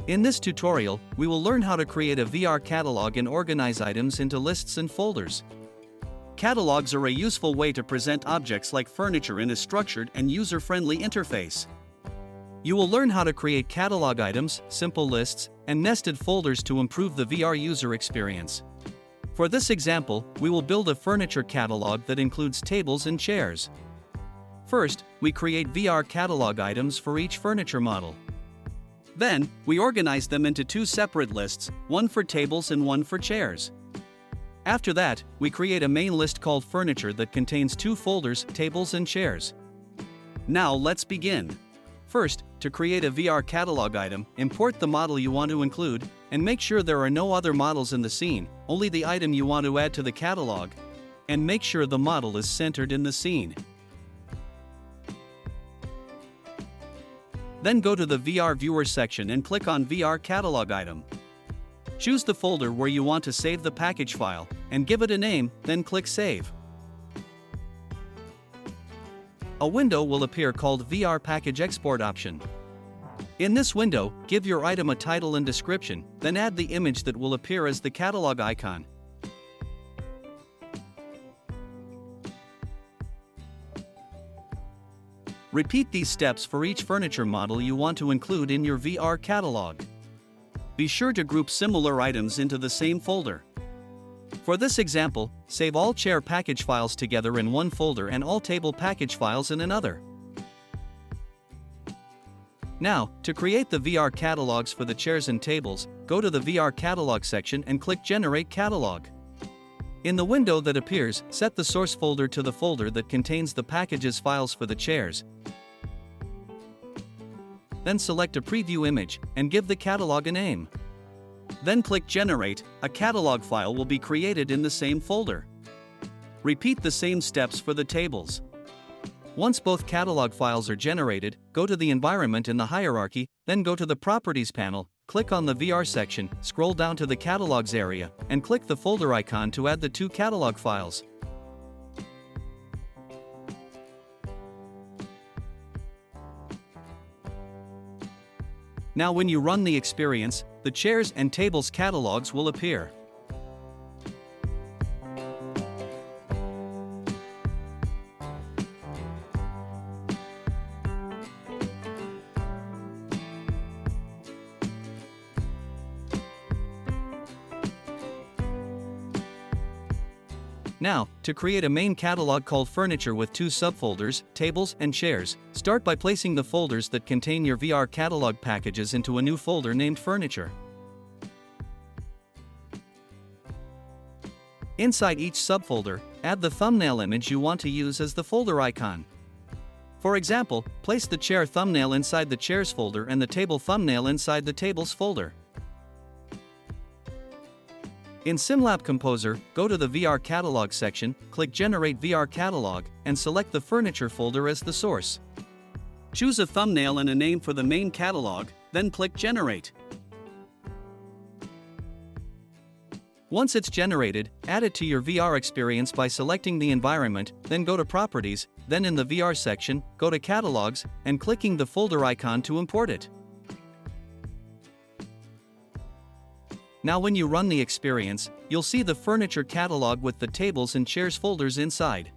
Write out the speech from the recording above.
In this tutorial, we will learn how to create a VR catalog and organize items into lists and folders. Catalogs are a useful way to present objects like furniture in a structured and user-friendly interface. You will learn how to create catalog items, simple lists, and nested folders to improve the VR user experience. For this example, we will build a furniture catalog that includes tables and chairs. First, we create VR catalog items for each furniture model. Then, we organize them into two separate lists, one for tables and one for chairs. After that, we create a main list called Furniture that contains two folders, Tables and Chairs. Now let's begin. First, to create a VR catalog item, import the model you want to include, and make sure there are no other models in the scene, only the item you want to add to the catalog. And make sure the model is centered in the scene. Then go to the VR Viewer section and click on VR Catalog Item. Choose the folder where you want to save the package file, and give it a name, then click Save. A window will appear called VR Package Export option. In this window, give your item a title and description, then add the image that will appear as the catalog icon. Repeat these steps for each furniture model you want to include in your VR catalog. Be sure to group similar items into the same folder. For this example, save all chair package files together in one folder and all table package files in another. Now, to create the VR catalogs for the chairs and tables, go to the VR Catalog section and click Generate Catalog. In the window that appears, set the source folder to the folder that contains the packages files for the chairs. Then select a preview image, and give the catalog a name. Then click Generate, a catalog file will be created in the same folder. Repeat the same steps for the tables. Once both catalog files are generated, go to the environment in the hierarchy, then go to the Properties panel, click on the VR section, scroll down to the Catalogs area, and click the folder icon to add the two catalog files. Now when you run the experience, the chairs and tables catalogs will appear. Now, to create a main catalog called Furniture with two subfolders, Tables and Chairs, start by placing the folders that contain your VR catalog packages into a new folder named Furniture. Inside each subfolder, add the thumbnail image you want to use as the folder icon. For example, place the chair thumbnail inside the Chairs folder and the table thumbnail inside the Tables folder. In SimLab Composer, go to the VR Catalog section, click Generate VR Catalog, and select the Furniture folder as the source. Choose a thumbnail and a name for the main catalog, then click Generate. Once it's generated, add it to your VR experience by selecting the environment, then go to Properties, then in the VR section, go to Catalogs, and clicking the folder icon to import it. Now when you run the experience, you'll see the furniture catalog with the tables and chairs folders inside.